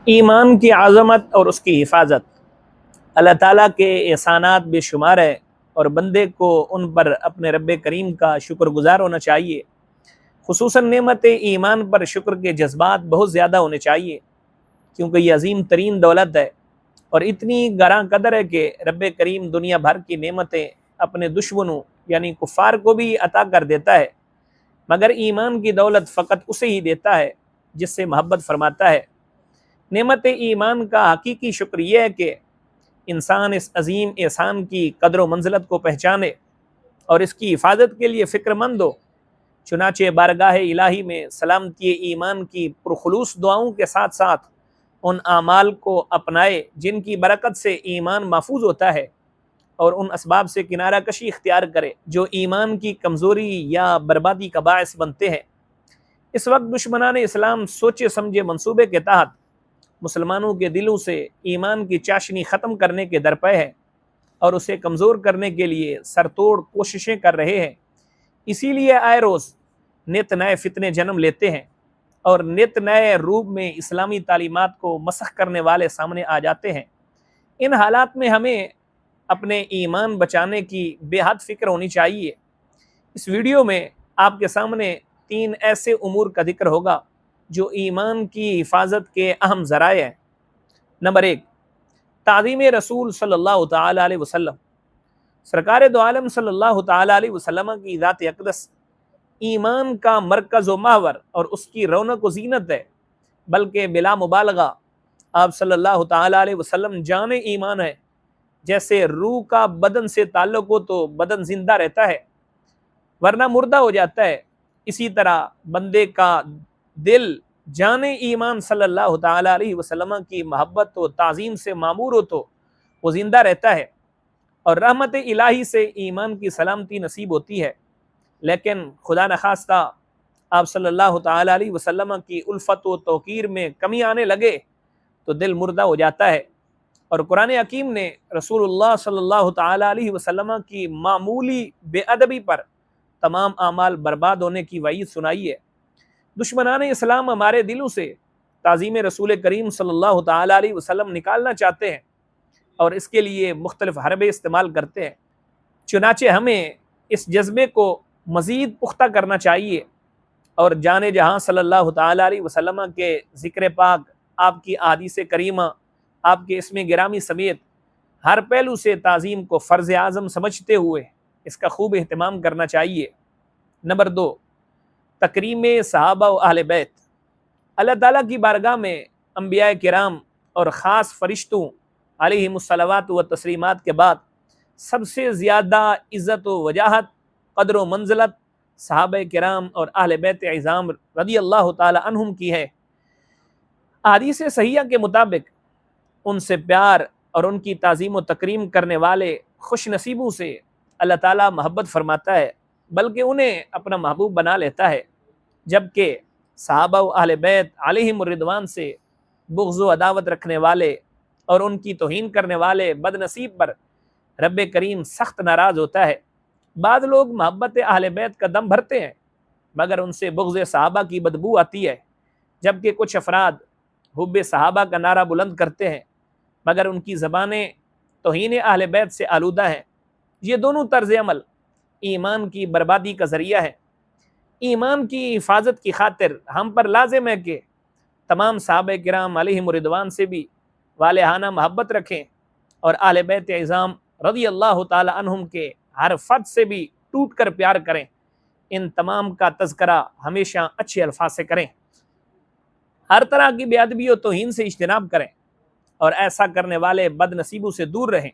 ایمان کی عظمت اور اس کی حفاظت۔ اللہ تعالیٰ کے احسانات بے شمار ہے اور بندے کو ان پر اپنے رب کریم کا شکر گزار ہونا چاہیے۔ خصوصاً نعمت ایمان پر شکر کے جذبات بہت زیادہ ہونے چاہیے، کیونکہ یہ عظیم ترین دولت ہے اور اتنی گراں قدر ہے کہ رب کریم دنیا بھر کی نعمتیں اپنے دشمنوں یعنی کفار کو بھی عطا کر دیتا ہے، مگر ایمان کی دولت فقط اسے ہی دیتا ہے جس سے محبت فرماتا ہے۔ نعمت ایمان کا حقیقی شکر یہ ہے کہ انسان اس عظیم احسان کی قدر و منزلت کو پہچانے اور اس کی حفاظت کے لیے فکر مند ہو۔ چنانچہ بارگاہ الہی میں سلامتی ایمان کی پرخلوص دعاؤں کے ساتھ ساتھ ان اعمال کو اپنائے جن کی برکت سے ایمان محفوظ ہوتا ہے، اور ان اسباب سے کنارہ کشی اختیار کرے جو ایمان کی کمزوری یا بربادی کا باعث بنتے ہیں۔ اس وقت دشمنان اسلام سوچے سمجھے منصوبے کے تحت مسلمانوں کے دلوں سے ایمان کی چاشنی ختم کرنے کے درپے ہے اور اسے کمزور کرنے کے لیے سر توڑ کوششیں کر رہے ہیں۔ اسی لیے آئے روز نت نئے فتنے جنم لیتے ہیں اور نت نئے روپ میں اسلامی تعلیمات کو مسخ کرنے والے سامنے آ جاتے ہیں۔ ان حالات میں ہمیں اپنے ایمان بچانے کی بے حد فکر ہونی چاہیے۔ اس ویڈیو میں آپ کے سامنے 3 ایسے امور کا ذکر ہوگا جو ایمان کی حفاظت کے اہم ذرائع ہیں۔ نمبر 1، تعظیم رسول صلی اللہ تعالی علیہ وسلم۔ سرکار دو عالم صلی اللہ تعالی علیہ وسلم کی ذات اقدس ایمان کا مرکز و محور اور اس کی رونق و زینت ہے، بلکہ بلا مبالغہ آپ صلی اللہ تعالی علیہ وسلم جان ایمان ہے۔ جیسے روح کا بدن سے تعلق ہو تو بدن زندہ رہتا ہے ورنہ مردہ ہو جاتا ہے، اسی طرح بندے کا دل جان ایمان صلی اللہ تعالی علیہ وسلم کی محبت و تعظیم سے معمور ہو تو وہ زندہ رہتا ہے اور رحمت الہی سے ایمان کی سلامتی نصیب ہوتی ہے۔ لیکن خدا نخواستہ آپ صلی اللہ تعالی علیہ وسلم کی الفت و توقیر میں کمی آنے لگے تو دل مردہ ہو جاتا ہے، اور قرآن حکیم نے رسول اللہ صلی اللہ تعالی علیہ وسلم کی معمولی بے ادبی پر تمام اعمال برباد ہونے کی وعید سنائی ہے۔ دشمنان اسلام ہمارے دلوں سے تعظیم رسول کریم صلی اللہ تعالی علیہ وسلم نکالنا چاہتے ہیں اور اس کے لیے مختلف حربے استعمال کرتے ہیں۔ چنانچہ ہمیں اس جذبے کو مزید پختہ کرنا چاہیے اور جان جہاں صلی اللہ تعالی علیہ وسلم کے ذکر پاک، آپ کی احادیث کریمہ، آپ کے اسم گرامی سمیت ہر پہلو سے تعظیم کو فرض اعظم سمجھتے ہوئے اس کا خوب اہتمام کرنا چاہیے۔ نمبر 2، تکریم صحابہ و اہل بیت۔ اللہ تعالیٰ کی بارگاہ میں انبیاء کرام اور خاص فرشتوں علیہم الصلوات و تسلیمات کے بعد سب سے زیادہ عزت و وجاہت، قدر و منزلت صحابہ کرام اور اہل بیت اعظام رضی اللہ تعالی عنہم کی ہے۔ احادیث صحیحہ کے مطابق ان سے پیار اور ان کی تعظیم و تکریم کرنے والے خوش نصیبوں سے اللہ تعالیٰ محبت فرماتا ہے، بلکہ انہیں اپنا محبوب بنا لیتا ہے، جبکہ صحابہ و اہل بیت علیہم الرضوان سے بغض و عداوت رکھنے والے اور ان کی توہین کرنے والے بد نصیب پر رب کریم سخت ناراض ہوتا ہے۔ بعض لوگ محبت اہل بیت کا دم بھرتے ہیں مگر ان سے بغض صحابہ کی بدبو آتی ہے، جبکہ کچھ افراد حب صحابہ کا نعرہ بلند کرتے ہیں مگر ان کی زبانیں توہین اہل بیت سے آلودہ ہیں۔ یہ دونوں طرز عمل ایمان کی بربادی کا ذریعہ ہے۔ ایمان کی حفاظت کی خاطر ہم پر لازم ہے کہ تمام صحابہ کرام علیہم الرضوان سے بھی والہانہ محبت رکھیں اور اہل بیت اعظام رضی اللہ تعالی عنہم کے ہر فرد سے بھی ٹوٹ کر پیار کریں۔ ان تمام کا تذکرہ ہمیشہ اچھے الفاظ سے کریں، ہر طرح کی بے ادبی و توہین سے اجتناب کریں اور ایسا کرنے والے بد نصیبوں سے دور رہیں۔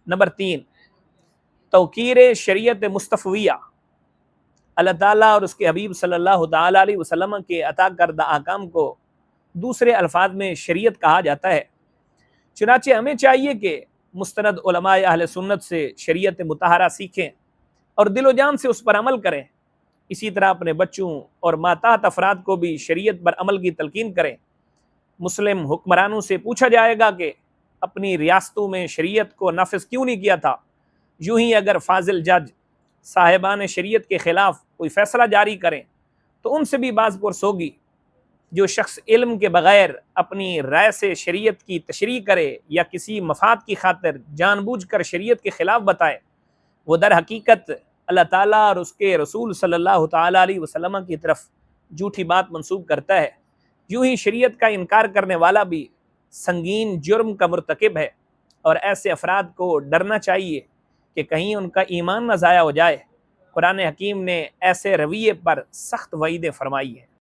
نمبر 3، توقیر شریعت مصطفیہ۔ اللہ تعالیٰ اور اس کے حبیب صلی اللہ تعالی علیہ وسلم کے عطا کردہ احکام کو دوسرے الفاظ میں شریعت کہا جاتا ہے، چنانچہ ہمیں چاہیے کہ مستند علماء اہل سنت سے شریعت مطہرہ سیکھیں اور دل و جان سے اس پر عمل کریں۔ اسی طرح اپنے بچوں اور ماتحت افراد کو بھی شریعت پر عمل کی تلقین کریں۔ مسلم حکمرانوں سے پوچھا جائے گا کہ اپنی ریاستوں میں شریعت کو نافذ کیوں نہیں کیا تھا۔ یوں ہی اگر فاضل جج صاحبان شریعت کے خلاف کوئی فیصلہ جاری کریں تو ان سے بھی باز پرس ہوگی۔ جو شخص علم کے بغیر اپنی رائے سے شریعت کی تشریح کرے یا کسی مفاد کی خاطر جان بوجھ کر شریعت کے خلاف بتائے، وہ در حقیقت اللہ تعالیٰ اور اس کے رسول صلی اللہ تعالیٰ علیہ وسلم کی طرف جھوٹی بات منسوب کرتا ہے۔ یوں ہی شریعت کا انکار کرنے والا بھی سنگین جرم کا مرتکب ہے، اور ایسے افراد کو ڈرنا چاہیے کہ کہیں ان کا ایمان نہ ضائع ہو جائے۔ قرآن حکیم نے ایسے رویے پر سخت وعیدیں فرمائی ہیں۔